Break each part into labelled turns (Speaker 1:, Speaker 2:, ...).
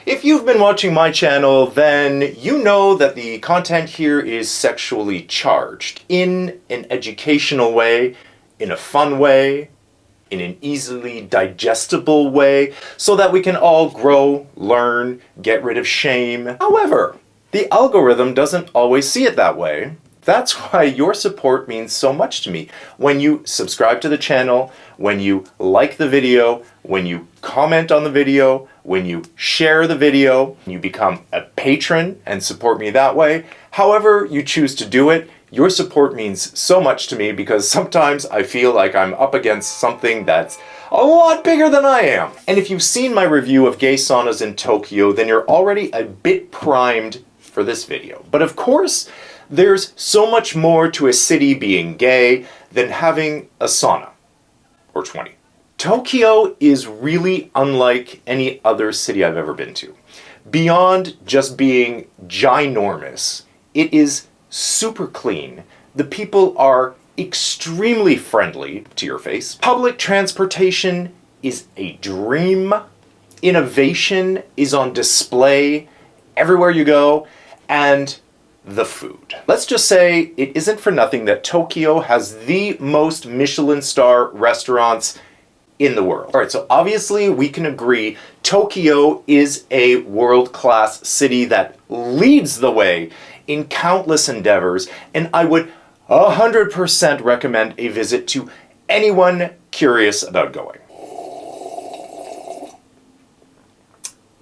Speaker 1: If you've been watching my channel, then you know that the content here is sexually charged in an educational way, in a fun way, in an easily digestible way, so that we can all grow, learn, get rid of shame. However, the algorithm doesn't always see it that way. That's why your support means so much to me. When you subscribe to the channel, when you like the video, when you comment on the video, when you share the video, you become a patron and support me that way. However you choose to do it, your support means so much to me because sometimes I feel like I'm up against something that's a lot bigger than I am. And if you've seen my review of gay saunas in Tokyo, then you're already a bit primed for this video. But of course, there's so much more to a city being gay than having a sauna, or 20. Tokyo is really unlike any other city I've ever been to. Beyond just being ginormous, it is super clean. The people are extremely friendly to your face. Public transportation is a dream. Innovation is on display everywhere you go, and the food. Let's just say it isn't for nothing that Tokyo has the most Michelin star restaurants in the world. All right, so obviously we can agree Tokyo is a world-class city that leads the way in countless endeavors, and I would 100% recommend a visit to anyone curious about going.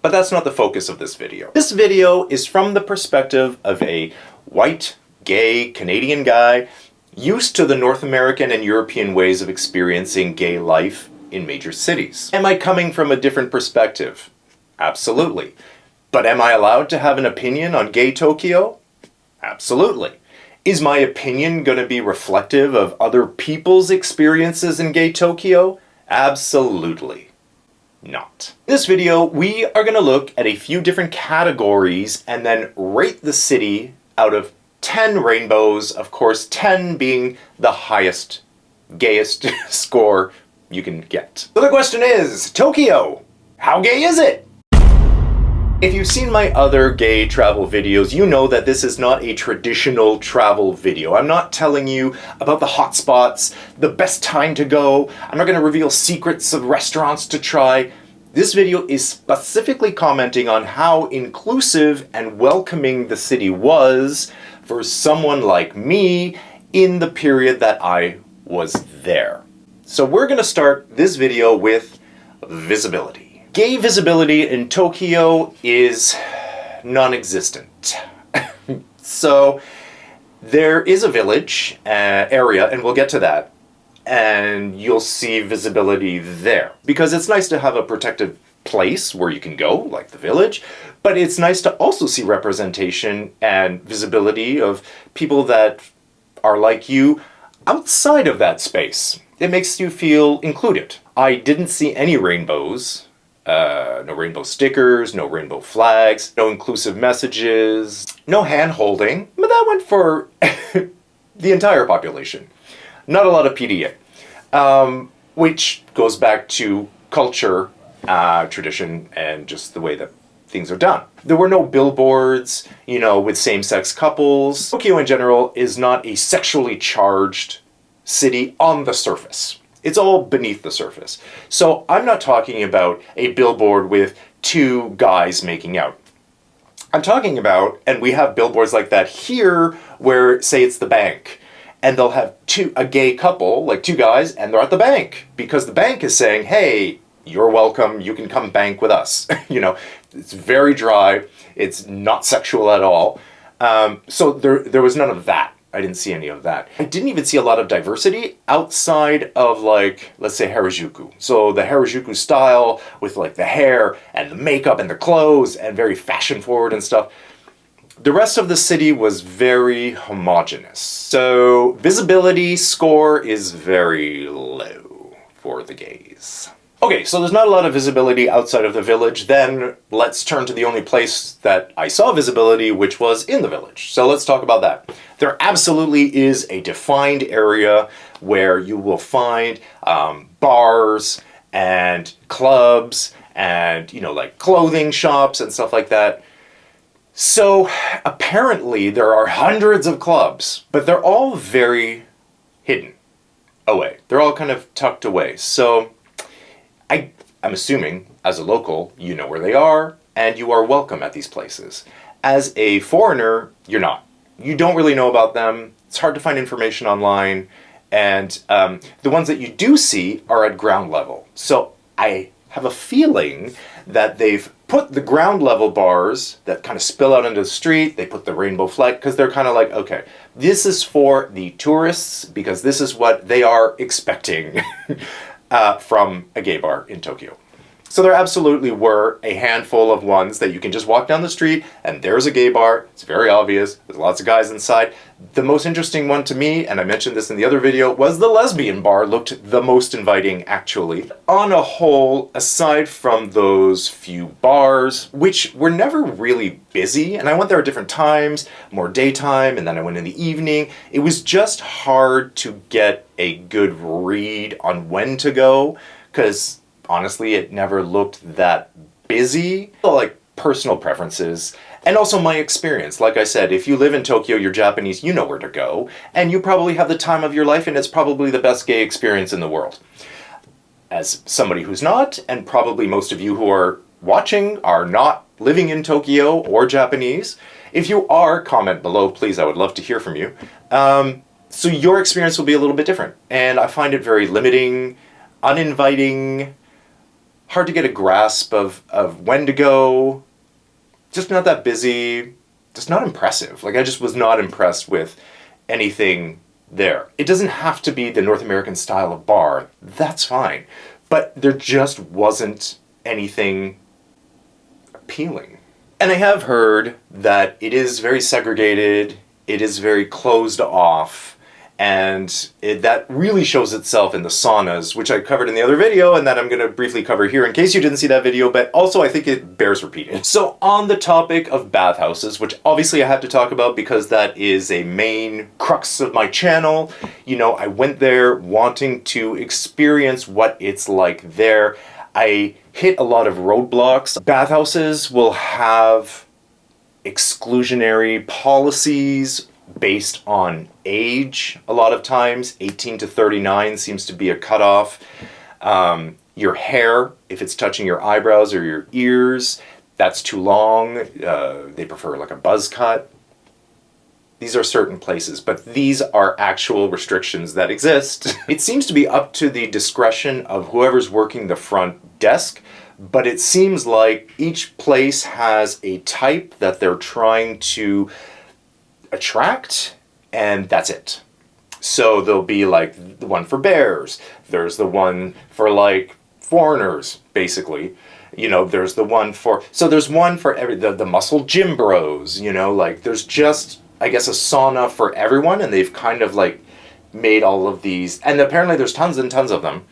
Speaker 1: But that's not the focus of this video. This video is from the perspective of a white, gay, Canadian guy used to the North American and European ways of experiencing gay life in major cities. Am I coming from a different perspective? Absolutely. But am I allowed to have an opinion on gay Tokyo? Absolutely. Is my opinion going to be reflective of other people's experiences in gay Tokyo? Absolutely not. In this video, we are going to look at a few different categories and then rate the city out of 10 rainbows, of course 10 being the highest, gayest score you can get. So the question is, Tokyo, how gay is it? If you've seen my other gay travel videos, you know that this is not a traditional travel video. I'm not telling you about the hot spots, the best time to go. I'm not going to reveal secrets of restaurants to try. This video is specifically commenting on how inclusive and welcoming the city was for someone like me in the period that I was there. So we're going to start this video with visibility. Gay visibility in Tokyo is non-existent. So there is a village area, and we'll get to that, and you'll see visibility there. Because it's nice to have a protected place where you can go, like the village, but it's nice to also see representation and visibility of people that are like you outside of that space. It makes you feel included. I didn't see any rainbows. No rainbow stickers, no rainbow flags, no inclusive messages, no hand-holding, but that went for the entire population. Not a lot of PDA, which goes back to culture, tradition, and just the way that things are done. There were no billboards, you know, with same-sex couples. Tokyo in general is not a sexually charged city on the surface. It's all beneath the surface. So I'm not talking about a billboard with two guys making out. I'm talking about, and we have billboards like that here where, say it's the bank, and they'll have a gay couple, like two guys, and they're at the bank because the bank is saying, hey, you're welcome, you can come bank with us. You know, it's very dry, it's not sexual at all. So there was none of that. I didn't see any of that. I didn't even see a lot of diversity outside of, like, let's say Harajuku. So the Harajuku style with like the hair and the makeup and the clothes and very fashion forward and stuff. The rest of the city was very homogeneous. So visibility score is very low for the gays. Okay, so there's not a lot of visibility outside of the village. Then let's turn to the only place that I saw visibility, which was in the village. So let's talk about that. There absolutely is a defined area where you will find bars and clubs and, you know, like clothing shops and stuff like that. So apparently there are hundreds of clubs, but they're all very hidden away. They're all kind of tucked away. So I'm assuming as a local, you know where they are and you are welcome at these places. As a foreigner, you're not. You don't really know about them. It's hard to find information online. And the ones that you do see are at ground level. So I have a feeling that they've put the ground level bars that kind of spill out into the street, they put the rainbow flag, because they're kind of like, okay, this is for the tourists, because this is what they are expecting from a gay bar in Tokyo. So there absolutely were a handful of ones that you can just walk down the street and there's a gay bar. It's very obvious. There's lots of guys inside. The most interesting one to me, and I mentioned this in the other video, was the lesbian bar. Looked the most inviting, actually. On a whole, aside from those few bars, which were never really busy, and I went there at different times, more daytime, and then I went in the evening, it was just hard to get a good read on when to go, because honestly, it never looked that busy. Like personal preferences and also my experience. Like I said, if you live in Tokyo, you're Japanese, you know where to go, and you probably have the time of your life, and it's probably the best gay experience in the world. As somebody who's not, and probably most of you who are watching are not living in Tokyo or Japanese, if you are, comment below, please. I would love to hear from you. So your experience will be a little bit different, and I find it very limiting, uninviting, hard to get a grasp of when to go, just not that busy, just not impressive. Like I just was not impressed with anything there. It doesn't have to be the North American style of bar, that's fine. But there just wasn't anything appealing. And I have heard that it is very segregated, it is very closed off, and that really shows itself in the saunas, which I covered in the other video and that I'm going to briefly cover here in case you didn't see that video, but also I think it bears repeating. So on the topic of bathhouses, which obviously I have to talk about because that is a main crux of my channel, you know, I went there wanting to experience what it's like there. I hit a lot of roadblocks. Bathhouses will have exclusionary policies based on age a lot of times. 18 to 39 seems to be a cutoff. Your hair, if it's touching your eyebrows or your ears, that's too long. They prefer like a buzz cut. These are certain places, but these are actual restrictions that exist. It seems to be up to the discretion of whoever's working the front desk, but it seems like each place has a type that they're trying to attract, and that's it. So there'll be like the one for bears, there's the one for like foreigners, basically, you know, there's the one for, so there's one for every, the muscle gym bros, you know, like there's just, I guess, a sauna for everyone, and they've kind of like made all of these, and apparently there's tons and tons of them,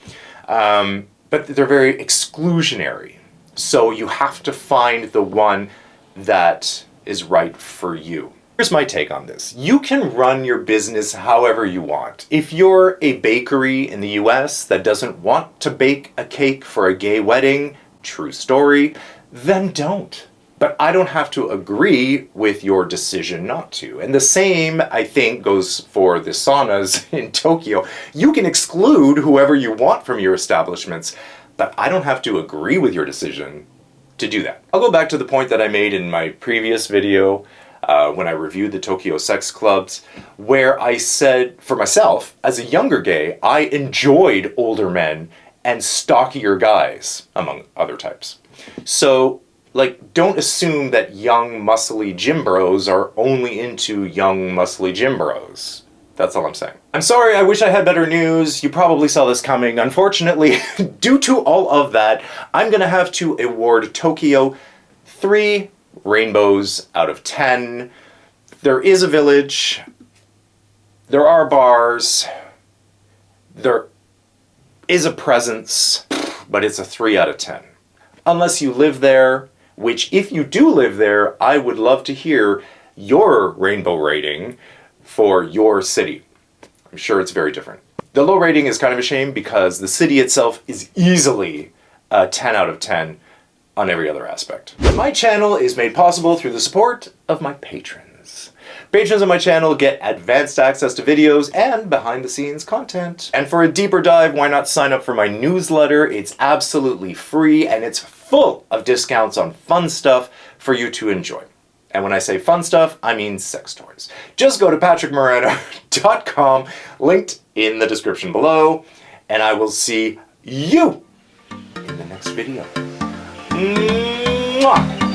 Speaker 1: but they're very exclusionary. So you have to find the one that is right for you. Here's my take on this. You can run your business however you want. If you're a bakery in the US that doesn't want to bake a cake for a gay wedding, true story, then don't. But I don't have to agree with your decision not to. And the same, I think, goes for the saunas in Tokyo. You can exclude whoever you want from your establishments, but I don't have to agree with your decision to do that. I'll go back to the point that I made in my previous video when I reviewed the Tokyo sex clubs, where I said, for myself, as a younger gay, I enjoyed older men and stockier guys, among other types. So, like, don't assume that young, muscly gym bros are only into young, muscly gym bros. That's all I'm saying. I'm sorry, I wish I had better news. You probably saw this coming. Unfortunately, due to all of that, I'm gonna have to award Tokyo 3 rainbows out of 10. There is a village. There are bars. There is a presence, but it's a 3 out of 10. Unless you live there, which if you do live there, I would love to hear your rainbow rating for your city. I'm sure it's very different. The low rating is kind of a shame because the city itself is easily a 10 out of 10. on every other aspect. My channel is made possible through the support of my patrons. Patrons of my channel get advanced access to videos and behind-the-scenes content. And for a deeper dive, why not sign up for my newsletter? It's absolutely free and it's full of discounts on fun stuff for you to enjoy. And when I say fun stuff, I mean sex toys. Just go to patrickmarano.com, linked in the description below, and I will see you in the next video. Mwah!